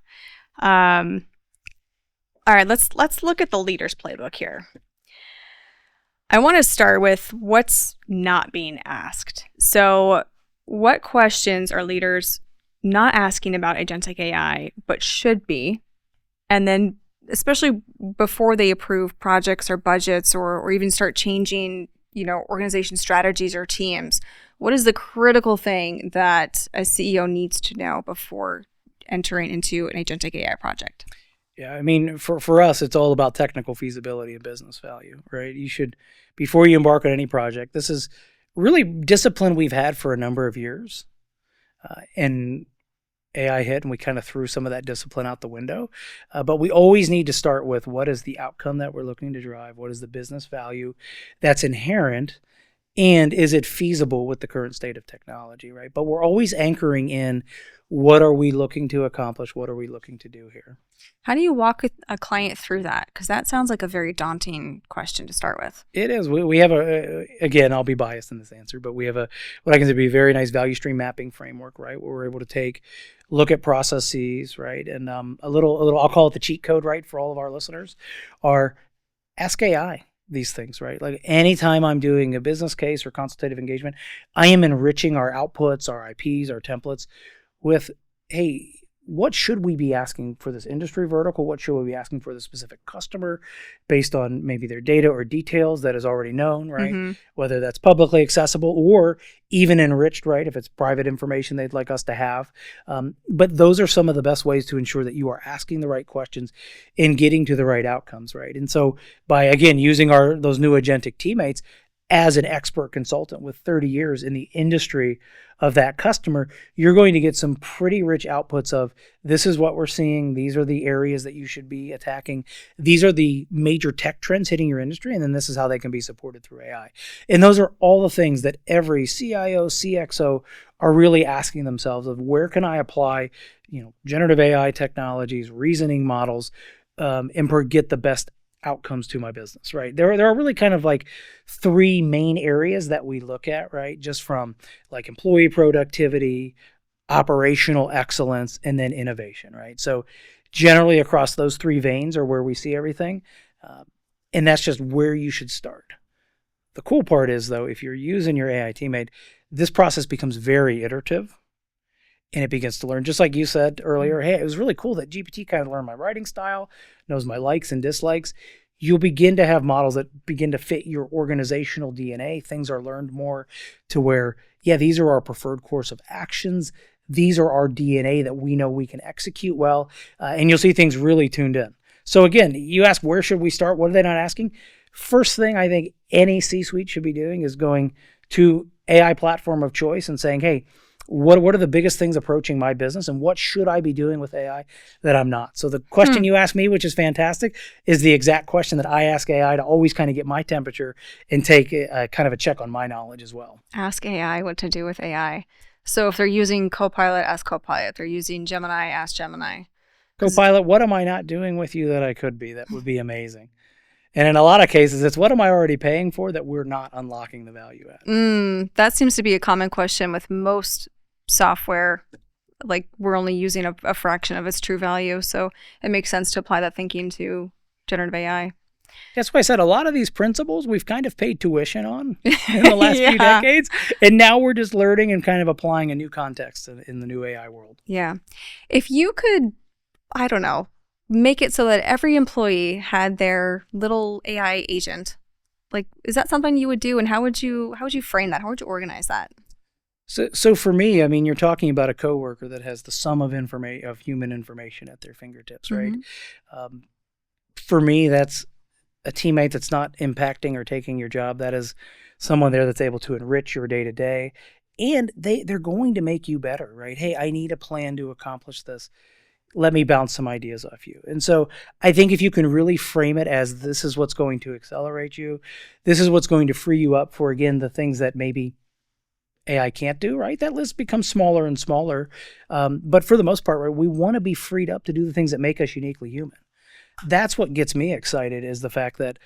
All right, let's look at the leader's playbook here. I want to start with what's not being asked. So, what questions are leaders not asking about agentic AI but should be? And then, especially before they approve projects or budgets or even start changing, organization strategies or teams, what is the critical thing that a CEO needs to know before entering into an agentic AI project? Yeah, I mean, for us, it's all about technical feasibility and business value, right? You should, before you embark on any project, this is really discipline we've had for a number of years. And AI hit and we kind of threw some of that discipline out the window. But we always need to start with what is the outcome that we're looking to drive? What is the business value that's inherent? And is it feasible with the current state of technology, right? But we're always anchoring in what are we looking to accomplish? What are we looking to do here? How do you walk a client through that? Because that sounds like a very daunting question to start with. It is. We have again, I'll be biased in this answer, but we have what I consider to be a very nice value stream mapping framework, right? Where we're able to look at processes, right? And a little, I'll call it the cheat code, right? For all of our listeners are ask AI these things, right? Like anytime I'm doing a business case or consultative engagement, I am enriching our outputs, our IPs, our templates with, hey, what should we be asking for this industry vertical? What should we be asking for the specific customer based on maybe their data or details that is already known, right? Mm-hmm. Whether that's publicly accessible or even enriched, right? If it's private information they'd like us to have. But those are some of the best ways to ensure that you are asking the right questions and getting to the right outcomes, right? And so by, again, using those new agentic teammates as an expert consultant with 30 years in the industry of that customer, you're going to get some pretty rich outputs of this is what we're seeing. These are the areas that you should be attacking. These are the major tech trends hitting your industry. And then this is how they can be supported through AI. And those are all the things that every CIO, CXO are really asking themselves of where can I apply, generative AI technologies, reasoning models, and get the best outcomes to my business, right? There are really kind of like three main areas that we look at, right? Just from like employee productivity, operational excellence, and then innovation, right? So generally across those three veins are where we see everything. And that's just where you should start. The cool part is though, if you're using your AI teammate, this process becomes very iterative. And it begins to learn, just like you said earlier, hey, it was really cool that GPT kind of learned my writing style, knows my likes and dislikes. You'll begin to have models that begin to fit your organizational DNA. Things are learned more to where, yeah, these are our preferred course of actions. These are our DNA that we know we can execute well. And you'll see things really tuned in. So again, you ask, where should we start? What are they not asking? First thing I think any C-suite should be doing is going to AI platform of choice and saying, hey, what are the biggest things approaching my business and what should I be doing with AI that I'm not? So the question you asked me, which is fantastic, is the exact question that I ask AI to always kind of get my temperature and take kind of a check on my knowledge as well. Ask AI what to do with AI. So if they're using Copilot, ask Copilot. If they're using Gemini, ask Gemini. Copilot, what am I not doing with you that I could be? That would be amazing. And in a lot of cases, it's what am I already paying for that we're not unlocking the value at? That seems to be a common question with most software. Like we're only using a fraction of its true value. So it makes sense to apply that thinking to generative AI. That's why I said a lot of these principles we've kind of paid tuition on in the last few decades. And now we're just learning and kind of applying a new context in the new AI world. Yeah. If you could, I don't know, make it so that every employee had their little AI agent, like, is that something you would do? And how would you frame that? How would you organize that? So for me, I mean, you're talking about a coworker that has the sum of human information at their fingertips, right? Mm-hmm. For me, that's a teammate that's not impacting or taking your job. That is someone there that's able to enrich your day to day, and they're going to make you better, right? Hey, I need a plan to accomplish this. Let me bounce some ideas off you. And so I think if you can really frame it as this is what's going to accelerate you, this is what's going to free you up for, again, the things that maybe AI can't do, right? That list becomes smaller and smaller. But for the most part, right, we want to be freed up to do the things that make us uniquely human. That's what gets me excited is the fact that,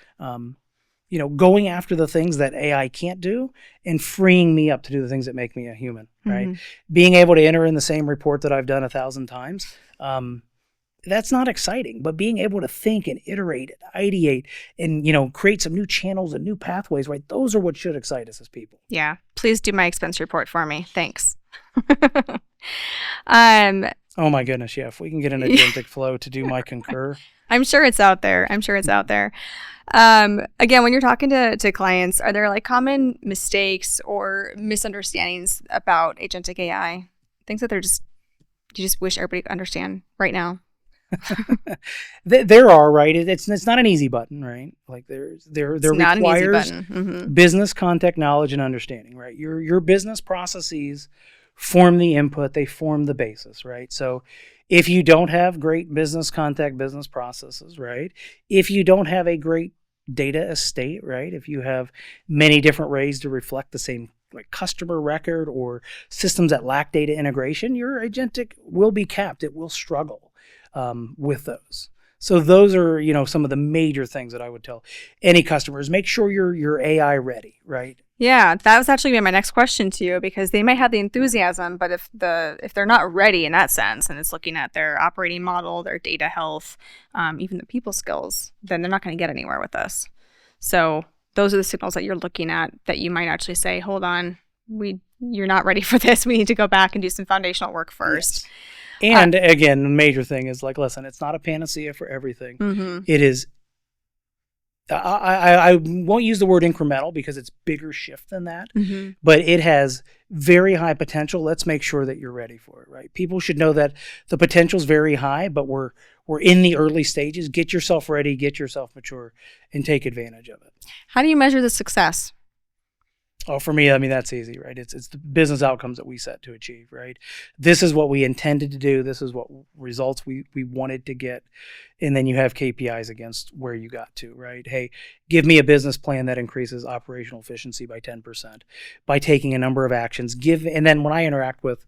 going after the things that AI can't do and freeing me up to do the things that make me a human, right? Mm-hmm. Being able to enter in the same report that I've done 1,000 times that's not exciting. But being able to think and iterate and ideate and, create some new channels and new pathways, right? Those are what should excite us as people. Yeah. Please do my expense report for me. Thanks. Oh my goodness, yeah. If we can get an agentic flow to do my concur. I'm sure it's out there. Again, when you're talking to clients, are there like common mistakes or misunderstandings about agentic AI? Things that you just wish everybody could understand right now? There are, right? It's not an easy button, right? Like there not requires an easy button. business context, knowledge, and understanding, right? Your business processes form the input, they form the basis, right? So if you don't have great business context, business processes, right? If you don't have a great data estate, right? If you have many different ways to reflect the same like customer record or systems that lack data integration, your agentic will be capped. It will struggle with those. So those are, some of the major things that I would tell any customers. Make sure you're AI ready, right? Yeah, that was actually my next question to you, because they might have the enthusiasm, but if they're not ready in that sense, and it's looking at their operating model, their data health, even the people skills, then they're not going to get anywhere with us. So those are the signals that you're looking at that you might actually say, hold on, you're not ready for this. We need to go back and do some foundational work first. Yes. And again, the major thing is like, listen, it's not a panacea for everything. Mm-hmm. It is. I won't use the word incremental because it's bigger shift than that, mm-hmm. but it has very high potential. Let's make sure that you're ready for it, right? People should know that the potential is very high, but we're in the early stages. Get yourself ready, get yourself mature, and take advantage of it. How do you measure the success? Oh, for me, that's easy, right? It's the business outcomes that we set to achieve, right? This is what we intended to do. This is what results we wanted to get. And then you have KPIs against where you got to, right? Hey, give me a business plan that increases operational efficiency by 10% by taking a number of actions. And then when I interact with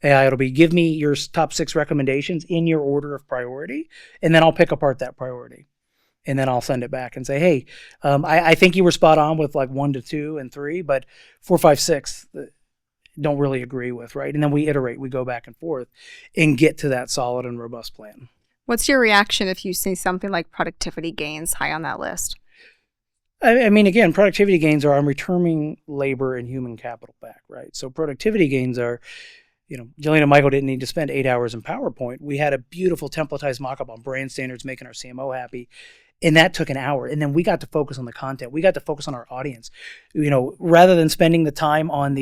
AI, it'll be give me your top 6 recommendations in your order of priority, and then I'll pick apart that priority. And then I'll send it back and say, hey, I think you were spot on with like 1 to 2 and 3, but 4, 5, 6 don't really agree with, right? And then we iterate, we go back and forth and get to that solid and robust plan. What's your reaction if you see something like productivity gains high on that list? Again, productivity gains are I'm returning labor and human capital back, right? So productivity gains are, Jillian and Michael didn't need to spend 8 hours in PowerPoint. We had a beautiful templatized mockup on brand standards, making our CMO happy. And that took an hour. And then we got to focus on the content. We got to focus on our audience. Rather than spending the time on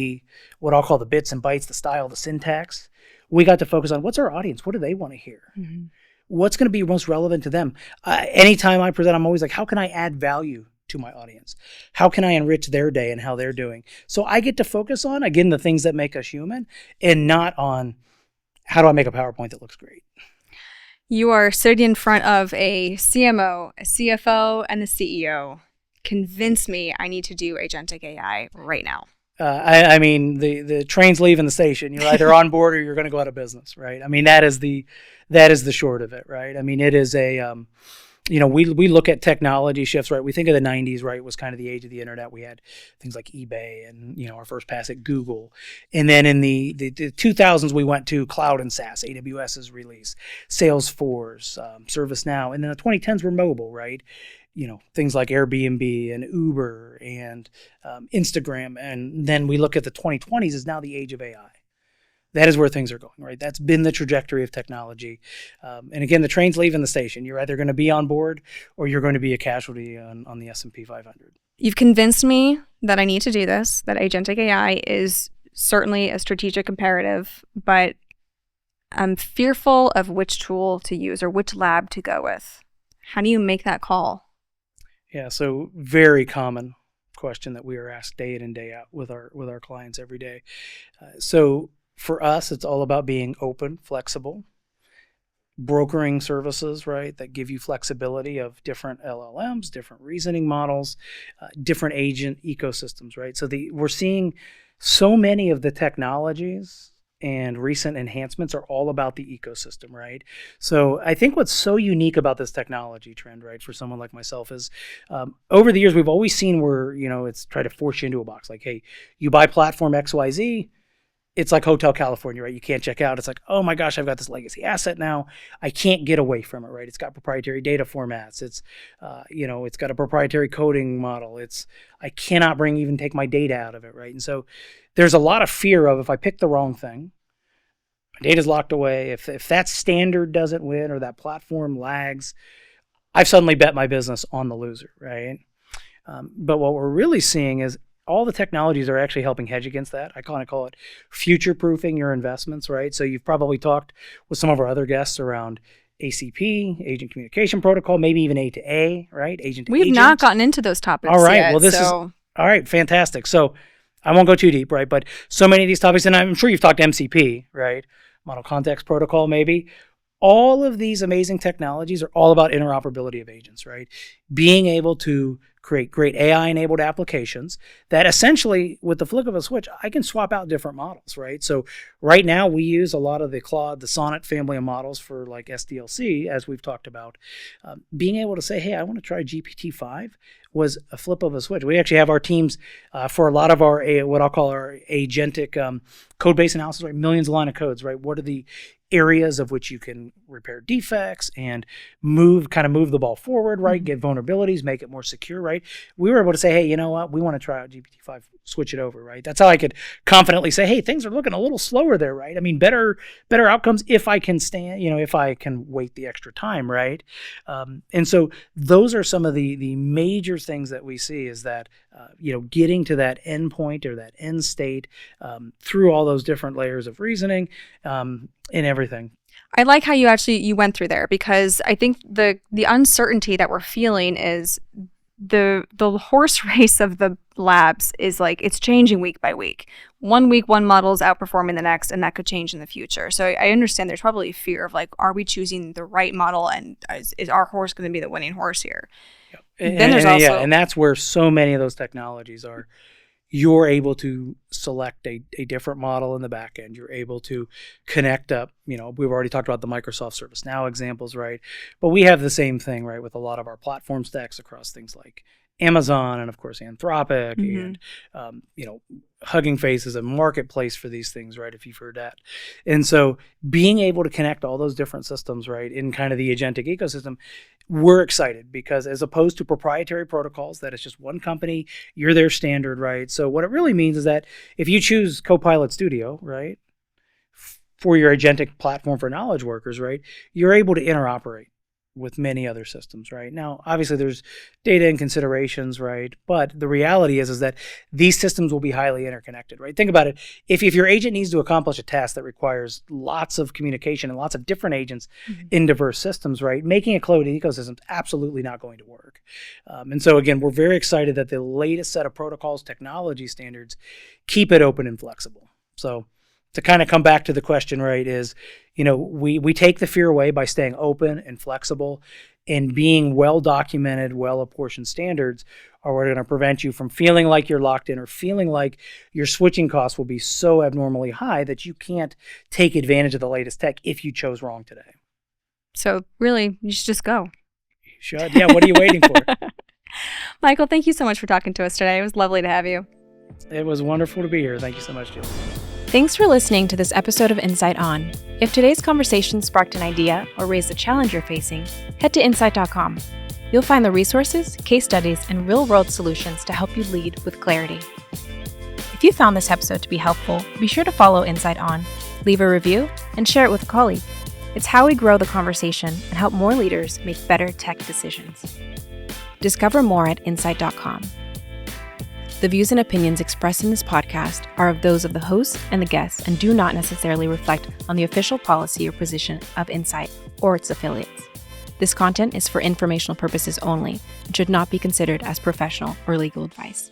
what I'll call the bits and bytes, the style, the syntax, we got to focus on what's our audience? What do they want to hear? Mm-hmm. What's going to be most relevant to them? Anytime I present, I'm always like, how can I add value to my audience? How can I enrich their day and how they're doing? So I get to focus on, again, the things that make us human and not on how do I make a PowerPoint that looks great? You are sitting in front of a CMO, a CFO, and the CEO. Convince me I need to do Agentic AI right now. The train's leaving the station. You're either on board or you're going to go out of business, right? That is the short of it, right? It is a, we look at technology shifts, right? We think of the 90s, right? It was kind of the age of the internet. We had things like eBay and, our first pass at Google. And then in the 2000s, we went to cloud and SaaS, AWS's release, Salesforce, ServiceNow. And then the 2010s were mobile, right? Things like Airbnb and Uber and Instagram. And then we look at the 2020s as now the age of AI. That is where things are going, right? That's been the trajectory of technology. And again, the train's leaving the station. You're either going to be on board or you're going to be a casualty on the S&P 500. You've convinced me that I need to do this, that Agentic AI is certainly a strategic imperative, but I'm fearful of which tool to use or which lab to go with. How do you make that call? Yeah, so very common question that we are asked day in and day out with our clients every day. So for us, it's all about being open, flexible, brokering services, right, that give you flexibility of different LLMs, different reasoning models, different agent ecosystems, right? So we're seeing so many of the technologies and recent enhancements are all about the ecosystem, right? So I think what's so unique about this technology trend, right, for someone like myself is over the years, we've always seen where, it's try to force you into a box. Like, hey, you buy platform XYZ, it's like Hotel California, right? You can't check out. It's like, oh my gosh, I've got this legacy asset now. I can't get away from it, right? It's got proprietary data formats. It's, it's got a proprietary coding model. I cannot even take my data out of it, right? And so there's a lot of fear of, if I pick the wrong thing, my data's locked away. If that standard doesn't win or that platform lags, I've suddenly bet my business on the loser, right? But what we're really seeing is all the technologies are actually helping hedge against that. I kind of call it future-proofing your investments, right? So you've probably talked with some of our other guests around ACP, Agent Communication Protocol, maybe even A2A, right? Agent to We've agent. not gotten into those topics all right, yet. Well, this is all right, fantastic. So I won't go too deep, right? But so many of these topics, and I'm sure you've talked to MCP, right? Model Context Protocol, maybe. All of these amazing technologies are all about interoperability of agents, right? Being able to create great AI-enabled applications that essentially, with the flick of a switch, I can swap out different models, right? So right now, we use a lot of the Sonnet family of models for like SDLC, as we've talked about. Being able to say, hey, I want to try GPT-5 was a flip of a switch. We actually have our teams for a lot of our, what I'll call our agentic code-based analysis, right? Millions of line of codes, right? What are the areas of which you can repair defects and move the ball forward, right? Get vulnerabilities, make it more secure, right? We were able to say, hey, you know what? We want to try out GPT-5, switch it over, right? That's how I could confidently say, hey, things are looking a little slower there, right? I mean, better outcomes if I can if I can wait the extra time, right? And so those are some of the major things that we see is that, getting to that end point or that end state through all those different layers of reasoning and everything. I like how you went through there, because I think the uncertainty that we're feeling is the horse race of the labs is like, it's changing week by week. 1 week, one model is outperforming the next, and that could change in the future. So I understand there's probably a fear of like, are we choosing the right model, and is our horse going to be the winning horse here? Yep. And that's where so many of those technologies are. You're able to select a different model in the back end. You're able to connect up. We've already talked about the Microsoft ServiceNow examples, right? But we have the same thing, right, with a lot of our platform stacks across things like Amazon and, of course, Anthropic and, Hugging Face is a marketplace for these things, right, if you've heard that. And so being able to connect all those different systems, right, in kind of the agentic ecosystem, we're excited because as opposed to proprietary protocols, that it's just one company, you're their standard, right? So what it really means is that if you choose Copilot Studio, right, for your agentic platform for knowledge workers, right, you're able to interoperate with many other systems, right? Now, obviously there's data and considerations, right? But the reality is that these systems will be highly interconnected, right? Think about it. If your agent needs to accomplish a task that requires lots of communication and lots of different agents in diverse systems, right? Making a closed ecosystem is absolutely not going to work. And so again, we're very excited that the latest set of protocols, technology standards, keep it open and flexible. So to kind of come back to the question, right, is, we take the fear away by staying open and flexible and being well-documented, well-apportioned standards are what are going to prevent you from feeling like you're locked in or feeling like your switching costs will be so abnormally high that you can't take advantage of the latest tech if you chose wrong today. So really, you should just go. You should. Yeah, what are you waiting for? Michael, thank you so much for talking to us today. It was lovely to have you. It was wonderful to be here. Thank you so much, Jill. Thanks for listening to this episode of Insight On. If today's conversation sparked an idea or raised a challenge you're facing, head to insight.com. You'll find the resources, case studies, and real-world solutions to help you lead with clarity. If you found this episode to be helpful, be sure to follow Insight On, leave a review, and share it with a colleague. It's how we grow the conversation and help more leaders make better tech decisions. Discover more at insight.com. The views and opinions expressed in this podcast are of those of the host and the guests and do not necessarily reflect on the official policy or position of Insight or its affiliates. This content is for informational purposes only and should not be considered as professional or legal advice.